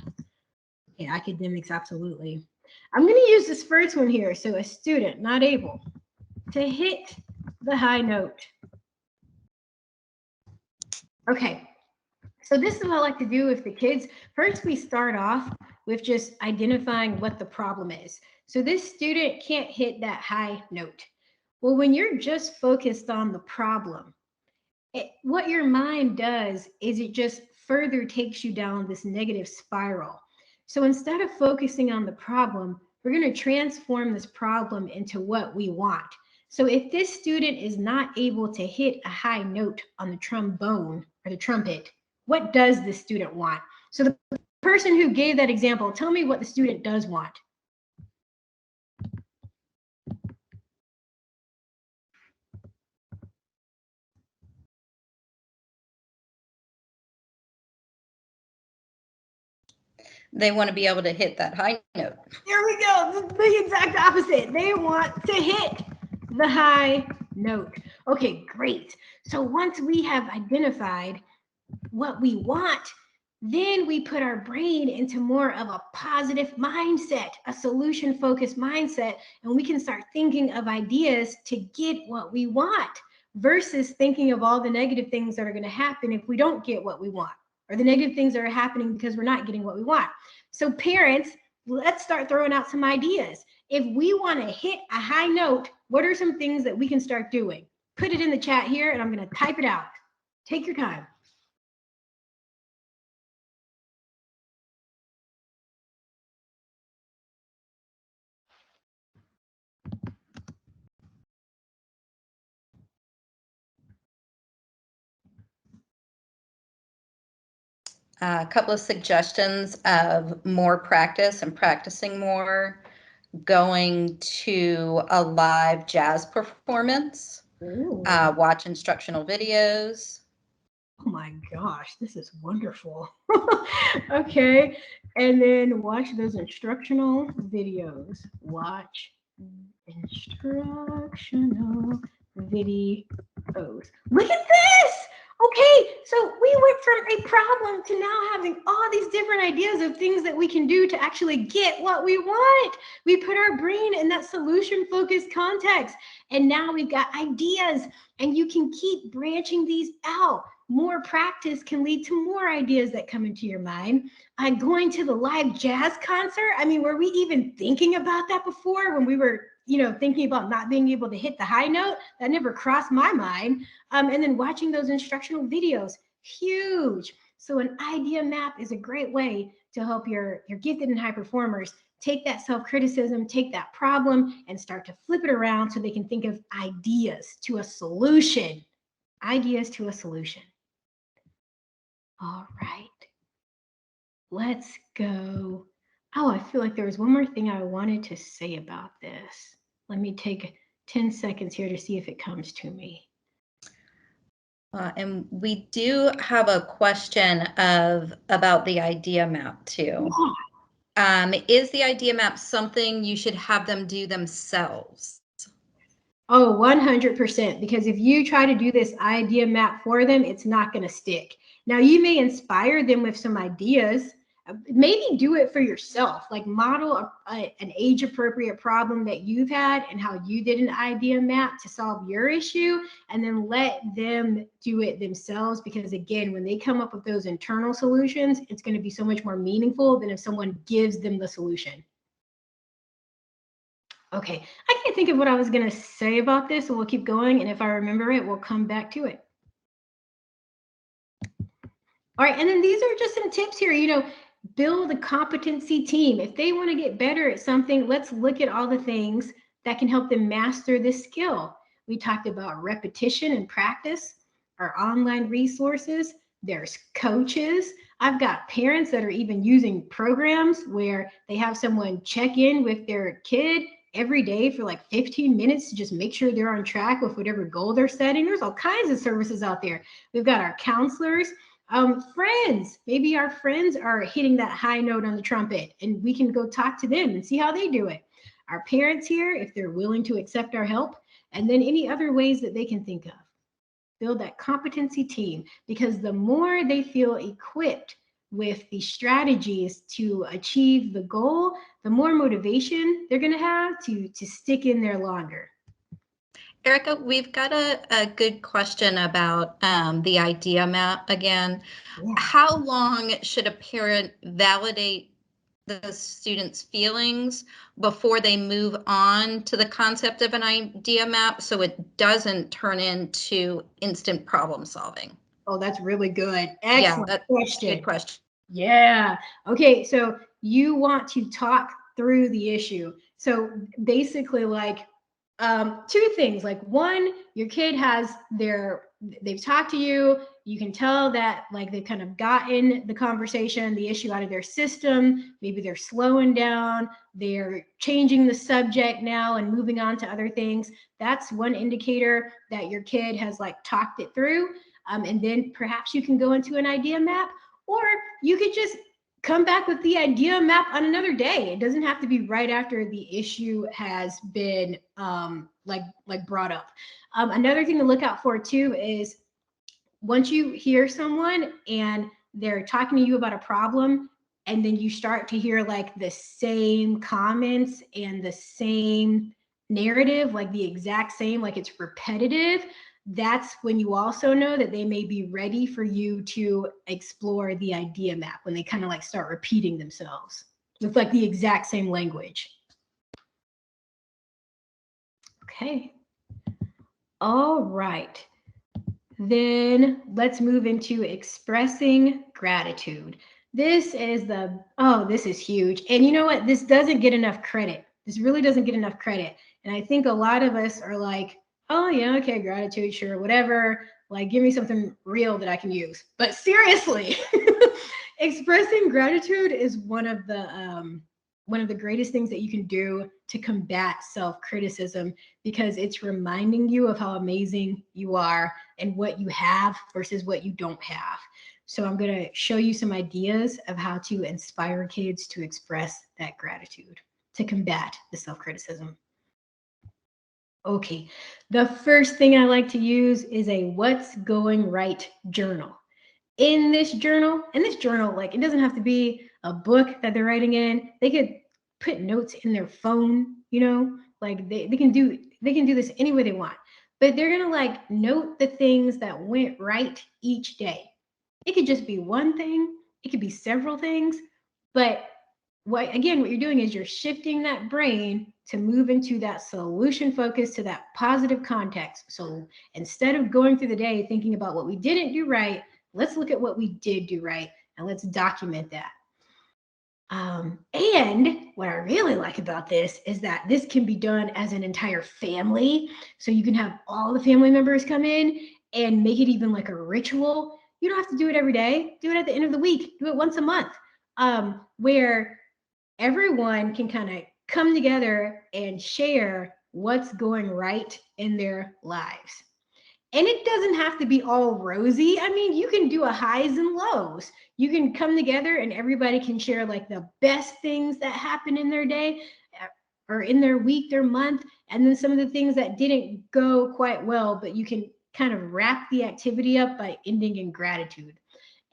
Yeah, academics, absolutely. I'm going to use this first one here. So a student not able to hit the high note. Okay, so this is what I like to do with the kids. First, we start off with just identifying what the problem is. So this student can't hit that high note. Well, when you're just focused on the problem, what your mind does is it just further takes you down this negative spiral. So instead of focusing on the problem, we're going to transform this problem into what we want. So if this student is not able to hit a high note on the trombone or the trumpet, what does the student want? So the person who gave that example, tell me what the student does want. They want to be able to hit that high note. There we go. The exact opposite. They want to hit the high note. Okay, great. So once we have identified what we want, then we put our brain into more of a positive mindset, a solution focused mindset, and we can start thinking of ideas to get what we want versus thinking of all the negative things that are going to happen if we don't get what we want, or the negative things that are happening because we're not getting what we want. So parents, let's start throwing out some ideas. If we want to hit a high note, what are some things that we can start doing? Put it in the chat here and I'm going to type it out. Take your time. A couple of suggestions of more practice and practicing more. going to a live jazz performance, watch instructional videos. Oh my gosh, this is wonderful. Okay, and then watch those instructional videos. Watch instructional videos. Look at this! Okay, so we went from a problem to now having all these different ideas of things that we can do to actually get what we want. We put our brain in that solution-focused context, and now we've got ideas, and you can keep branching these out. More practice can lead to more ideas that come into your mind. Going to the live jazz concert, I mean, were we even thinking about that before when we were, thinking about not being able to hit the high note? That never crossed my mind. And then watching those instructional videos, huge. So an idea map is a great way to help your gifted and high performers take that self-criticism, take that problem, and start to flip it around so they can think of ideas to a solution. Ideas to a solution. All right. Let's go. Oh, I feel like there was one more thing I wanted to say about this. Let me take 10 seconds here to see if it comes to me. And we do have a question about the idea map too. Is the idea map something you should have them do themselves? Oh, 100%. Because if you try to do this idea map for them, it's not going to stick. Now, you may inspire them with some ideas. Maybe do it for yourself, like model an age appropriate problem that you've had and how you did an idea map to solve your issue, and then let them do it themselves. Because again, when they come up with those internal solutions, it's going to be so much more meaningful than if someone gives them the solution. Okay, I can't think of what I was going to say about this, so we'll keep going, and if I remember it, we'll come back to it. All right, and then these are just some tips here, build a competency team. If they want to get better at something, let's look at all the things that can help them master this skill. We talked about repetition and practice, our online resources, there's coaches. I've got parents that are even using programs where they have someone check in with their kid every day for like 15 minutes to just make sure they're on track with whatever goal they're setting. There's all kinds of services out there. We've got our counselors. Friends, maybe our friends are hitting that high note on the trumpet, and we can go talk to them and see how they do it. Our parents here, if they're willing to accept our help, and then any other ways that they can think of. Build that competency team, because the more they feel equipped with the strategies to achieve the goal, the more motivation they're going to have to stick in there longer. Erica, we've got a good question about the idea map again. Yeah. How long should a parent validate the student's feelings before they move on to the concept of an idea map so it doesn't turn into instant problem solving? Oh, that's really good. Excellent question. Good question. Yeah. Okay, so you want to talk through the issue. So basically, like, two things. Like, one, your kid they've talked to you. You can tell that like they've kind of gotten the conversation, the issue out of their system. Maybe they're slowing down, they're changing the subject now and moving on to other things. That's one indicator that your kid has like talked it through. And then perhaps you can go into an idea map, or you could just come back with the idea map on another day. It doesn't have to be right after the issue has been like brought up. Another thing to look out for too is once you hear someone and they're talking to you about a problem, and then you start to hear like the same comments and the same narrative, like the exact same, like it's repetitive, that's when you also know that they may be ready for you to explore the idea map, when they kind of like start repeating themselves with like the exact same language. Okay. All right. Then let's move into expressing gratitude. This is this is huge. And you know what? This doesn't get enough credit. This really doesn't get enough credit. And I think a lot of us are like, oh yeah, okay, gratitude, sure, whatever. Like, give me something real that I can use. But seriously, expressing gratitude is one of the one of the greatest things that you can do to combat self-criticism, because it's reminding you of how amazing you are and what you have versus what you don't have. So I'm going to show you some ideas of how to inspire kids to express that gratitude to combat the self-criticism. Okay, the first thing I like to use is a what's going right journal. In this journal, like, it doesn't have to be a book that they're writing in. They could put notes in their phone, like they can do this any way they want. But they're gonna like note the things that went right each day. It could just be one thing, it could be several things, but what you're doing is you're shifting that brain to move into that solution focus, to that positive context. So instead of going through the day thinking about what we didn't do right, let's look at what we did do right and let's document that. And what I really like about this is that this can be done as an entire family. So you can have all the family members come in and make it even like a ritual. You don't have to do it every day. Do it at the end of the week. Do it once a month, where everyone can kind of come together and share what's going right in their lives. And it doesn't have to be all rosy. I mean, you can do a highs and lows. You can come together and everybody can share like the best things that happened in their day or in their week, their month, and then some of the things that didn't go quite well, but you can kind of wrap the activity up by ending in gratitude.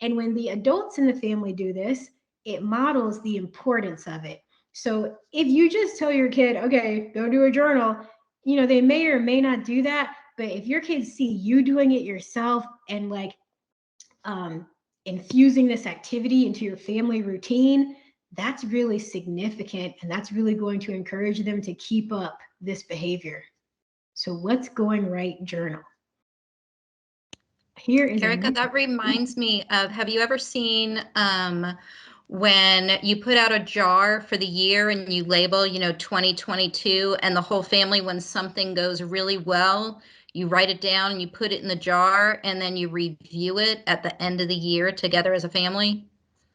And when the adults in the family do this, it models the importance of it. So if you just tell your kid, okay, go do a journal, they may or may not do that. But if your kids see you doing it yourself and like infusing this activity into your family routine, that's really significant. And that's really going to encourage them to keep up this behavior. So what's going right journal? Here is Erica, that reminds me of, have you ever seen when you put out a jar for the year and you label, 2022, and the whole family, when something goes really well, you write it down and you put it in the jar and then you review it at the end of the year together as a family?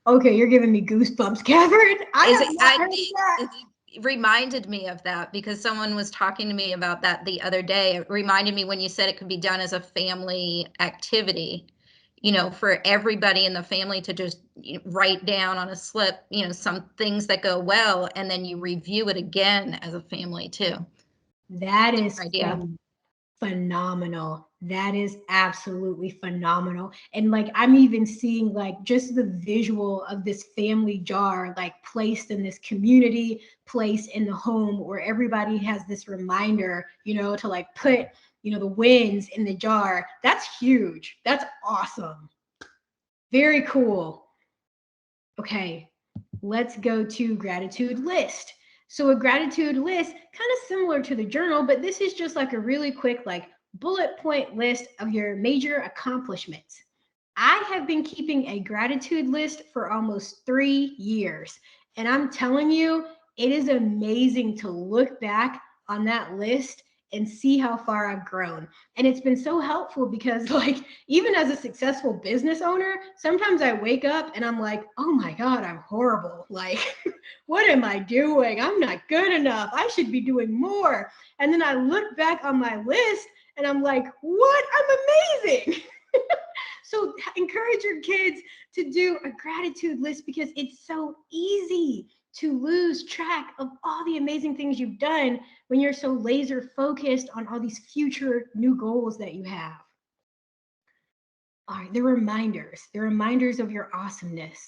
Okay, you're giving me goosebumps, Catherine. I Is have it, not heard of that. it reminded me of that because someone was talking to me about that the other day. It reminded me when you said it could be done as a family activity, for everybody in the family to just write down on a slip, some things that go well, and then you review it again as a family too. That is Idea. phenomenal. That is absolutely phenomenal. And like, I'm even seeing like just the visual of this family jar, like placed in this community, placed in the home where everybody has this reminder, to like put, the wins in the jar. That's huge. That's awesome. Very cool. Okay, let's go to gratitude list. So a gratitude list, kind of similar to the journal, but this is just like a really quick, like bullet point list of your major accomplishments. I have been keeping a gratitude list for almost 3 years. And I'm telling you, it is amazing to look back on that list and see how far I've grown. And it's been so helpful because, like, even as a successful business owner, sometimes I wake up and I'm like, oh my God, I'm horrible. Like, what am I doing? I'm not good enough. I should be doing more. And then I look back on my list and I'm like, what? I'm amazing. So encourage your kids to do a gratitude list because it's so easy to lose track of all the amazing things you've done when you're so laser focused on all these future new goals that you have. All right, they're reminders of your awesomeness.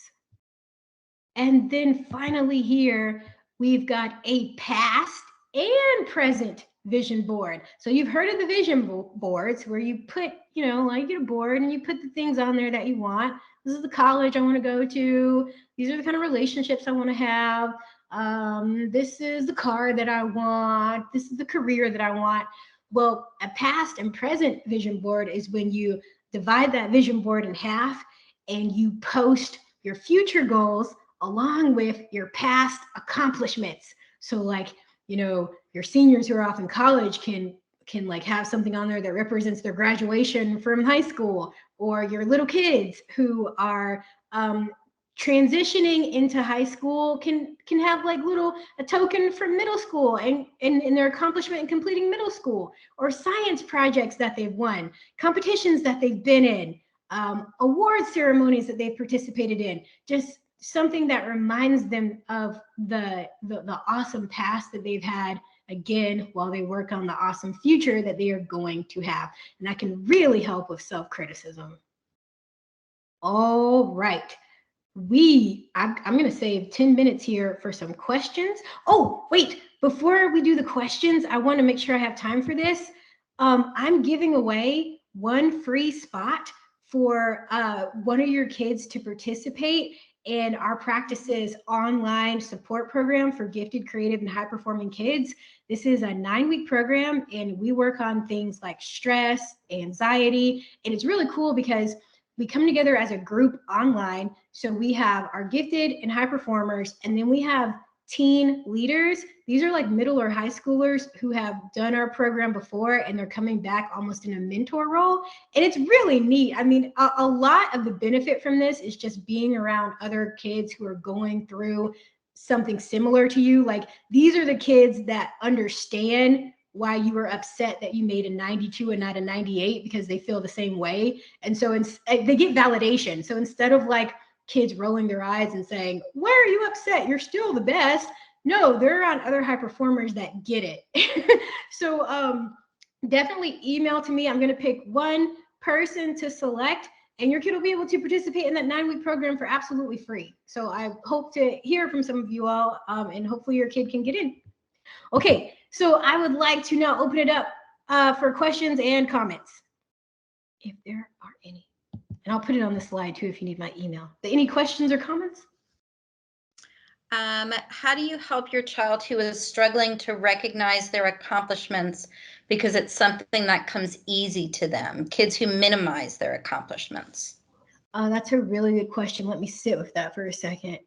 And then finally here, we've got a past and present vision board. So you've heard of the vision boards where you put, like you get a board and you put the things on there that you want. This is the college I want to go to. These are the kind of relationships I want to have. This is the car that I want. This is the career that I want. Well, a past and present vision board is when you divide that vision board in half and you post your future goals along with your past accomplishments. So like, your seniors who are off in college can like have something on there that represents their graduation from high school, or your little kids who are transitioning into high school can have like a token from middle school and their accomplishment in completing middle school, or science projects that they've won, competitions that they've been in, award ceremonies that they've participated in, just something that reminds them of the awesome past that they've had, again, while they work on the awesome future that they are going to have. And that can really help with self-criticism. All right. I'm going to save 10 minutes here for some questions. Oh, wait, before we do the questions, I want to make sure I have time for this. I'm giving away one free spot for one of your kids to participate in our Practices online support program for gifted, creative, and high-performing kids. This is a 9-week program, and we work on things like stress, anxiety, and it's really cool because we come together as a group online. So we have our gifted and high performers, and then we have teen leaders. These are like middle or high schoolers who have done our program before, and they're coming back almost in a mentor role. And it's really neat. I mean, a lot of the benefit from this is just being around other kids who are going through something similar to you. Like, these are the kids that understand why you were upset that you made a 92 and not a 98, because they feel the same way. And so they get validation. So instead of like kids rolling their eyes and saying, why are you upset? You're still the best. No, they're around other high performers that get it. So definitely email to me. I'm going to pick one person to select, and your kid will be able to participate in that 9-week program for absolutely free. So I hope to hear from some of you all, and hopefully your kid can get in. Okay, so I would like to now open it up for questions and comments, if there are any. And I'll put it on the slide too if you need my email. Any questions or comments? How do you help your child who is struggling to recognize their accomplishments because it's something that comes easy to them? Kids who minimize their accomplishments. That's a really good question. Let me sit with that for a second.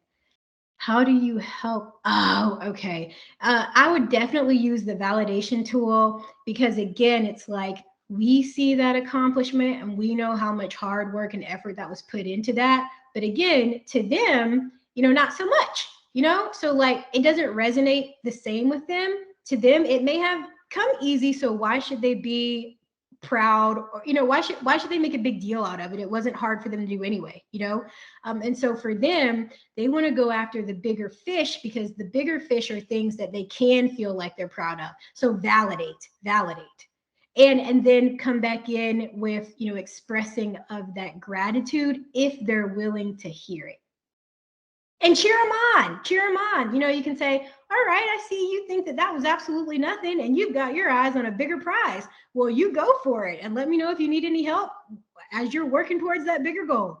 How do you help? Oh, okay. I would definitely use the validation tool, because again, it's like we see that accomplishment and we know how much hard work and effort that was put into that. But again, to them, not so much, so like it doesn't resonate the same with them. To them, it may have come easy. So why should they be proud? Or why should they make a big deal out of it? It wasn't hard for them to do anyway. And so for them, they want to go after the bigger fish, because the bigger fish are things that they can feel like they're proud of. So validate, and then come back in with expressing of that gratitude if they're willing to hear it. And cheer them on. You can say, all right, I see you think that was absolutely nothing, and you've got your eyes on a bigger prize. Well, you go for it, and let me know if you need any help as you're working towards that bigger goal.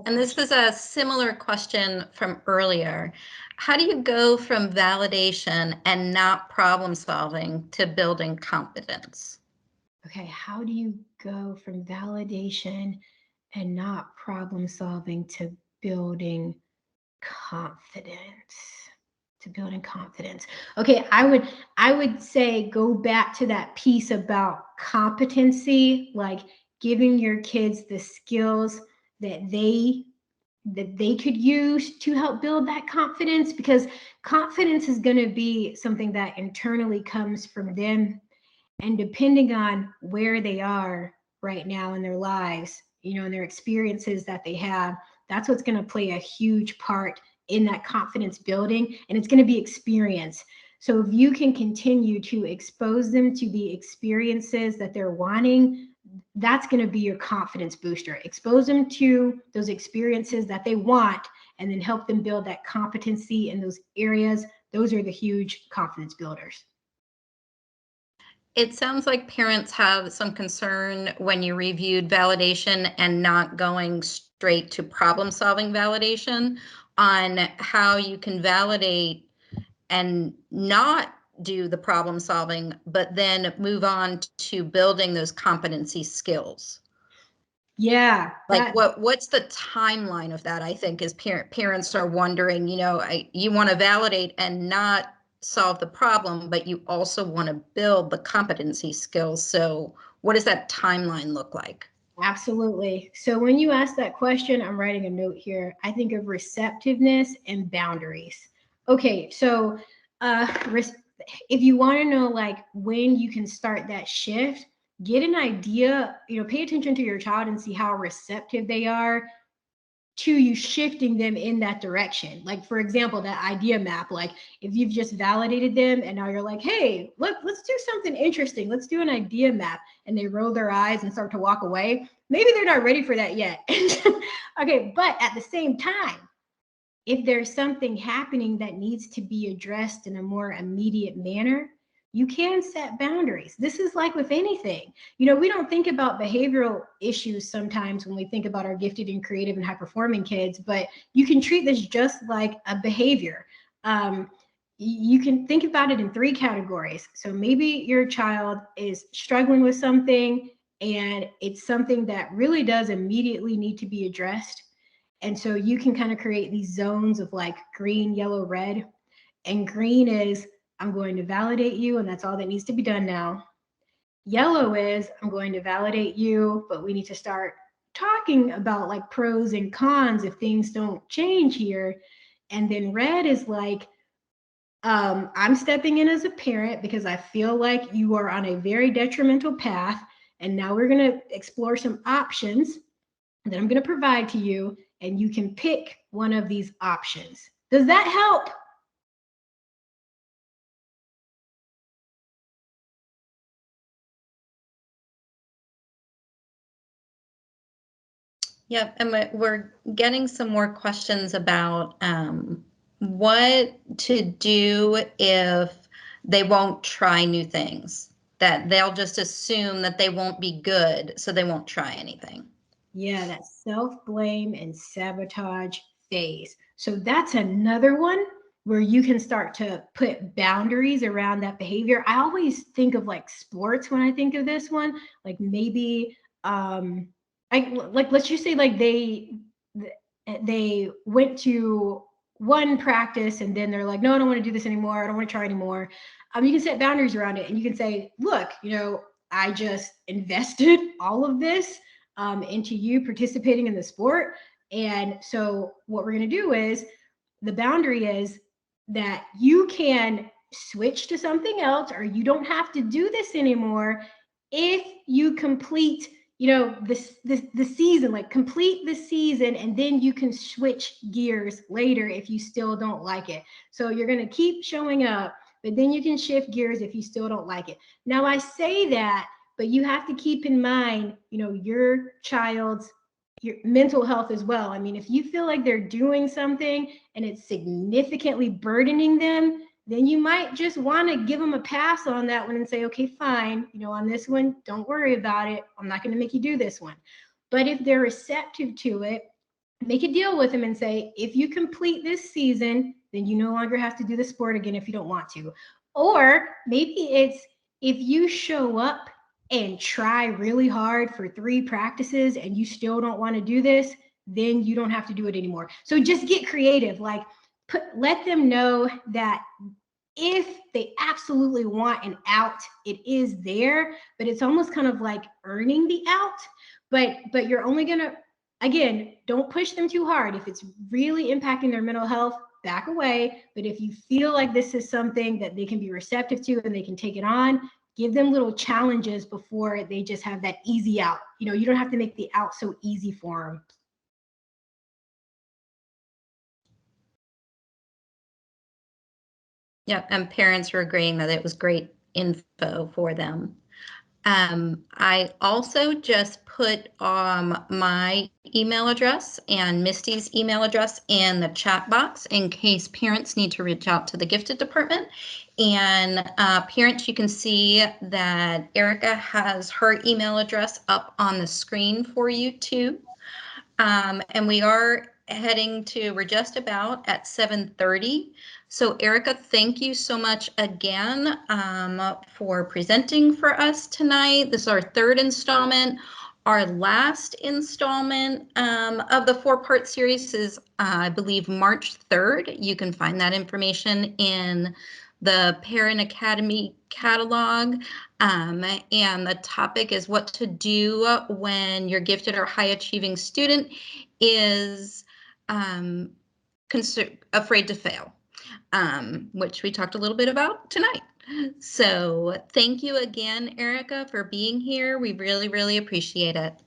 And this is a similar question from earlier. How do you go from validation and not problem solving to building competence? Okay, how do you go from validation and not problem solving to building confidence? Okay, I would say go back to that piece about competency, like giving your kids the skills that they could use to help build that confidence, because confidence is going to be something that internally comes from them. And depending on where they are right now in their lives, and their experiences that they have, that's what's going to play a huge part in that confidence building. And it's going to be experience. So if you can continue to expose them to the experiences that they're wanting, that's going to be your confidence booster. Expose them to those experiences that they want, and then help them build that competency in those areas. Those are the huge confidence builders. It sounds like parents have some concern when you reviewed validation and not going straight to problem-solving validation, on how you can validate and not do the problem solving, but then move on to building those competency skills. Yeah. Like what's the timeline of that? I think is parents are wondering, you want to validate and not solve the problem, but you also want to build the competency skills. So what does that timeline look like? Absolutely. So when you ask that question, I'm writing a note here. I think of receptiveness and boundaries. Okay, so if you want to know like when you can start that shift, get an idea, pay attention to your child and see how receptive they are to you shifting them in that direction. Like, for example, that idea map, like if you've just validated them and now you're like, hey, let's do something interesting. Let's do an idea map. And they roll their eyes and start to walk away. Maybe they're not ready for that yet. Okay. But at the same time, if there's something happening that needs to be addressed in a more immediate manner, you can set boundaries. This is like with anything. We don't think about behavioral issues sometimes when we think about our gifted and creative and high performing kids, but you can treat this just like a behavior. You can think about it in 3 categories. So maybe your child is struggling with something and it's something that really does immediately need to be addressed. And so you can kind of create these zones of like green, yellow, red. And green is, I'm going to validate you, and that's all that needs to be done now. Yellow is, I'm going to validate you, but we need to start talking about like pros and cons if things don't change here. And then red is like, I'm stepping in as a parent because I feel like you are on a very detrimental path. And now we're going to explore some options that I'm going to provide to you, and you can pick one of these options. Does that help? Yep, and we're getting some more questions about what to do if they won't try new things, that they'll just assume that they won't be good, so they won't try anything. Yeah, that self-blame and sabotage phase. So that's another one where you can start to put boundaries around that behavior. I always think of like sports when I think of this one, like maybe like let's just say like they went to one practice and then they're like, no, I don't want to do this anymore. I don't want to try anymore. You can set boundaries around it and you can say, look, I just invested all of this into you participating in the sport. And so what we're going to do is the boundary is that you can switch to something else or you don't have to do this anymore if you complete the season, like complete the season, and then you can switch gears later if you still don't like it. So you're going to keep showing up, but then you can shift gears if you still don't like it. Now I say that, but you have to keep in mind, your child's your mental health as well. I mean, if you feel like they're doing something and it's significantly burdening them, then you might just want to give them a pass on that one and say, okay, fine, on this one, don't worry about it. I'm not going to make you do this one. But if they're receptive to it, make a deal with them and say, if you complete this season, then you no longer have to do the sport again if you don't want to. Or maybe it's if you show up and try really hard for 3 practices and you still don't want to do this, then you don't have to do it anymore. So just get creative. Like let them know that if they absolutely want an out, it is there, but it's almost kind of like earning the out. But you're only going to, again, don't push them too hard. If it's really impacting their mental health, back away. But if you feel like this is something that they can be receptive to and they can take it on, give them little challenges before they just have that easy out. You don't have to make the out so easy for them. Yeah, and parents were agreeing that it was great info for them. I also just put my email address and Misty's email address in the chat box in case parents need to reach out to the gifted department. And parents, you can see that Erica has her email address up on the screen for you too. And we are we're just about at 7:30. So Erica, thank you so much again for presenting for us tonight. This is our 3rd installment. Our last installment of the 4-part series is, I believe, March 3rd. You can find that information in the Parent Academy catalog, and the topic is what to do when your gifted or high achieving student is afraid to fail, which we talked a little bit about tonight. So thank you again, Erica, for being here. We really, really appreciate it.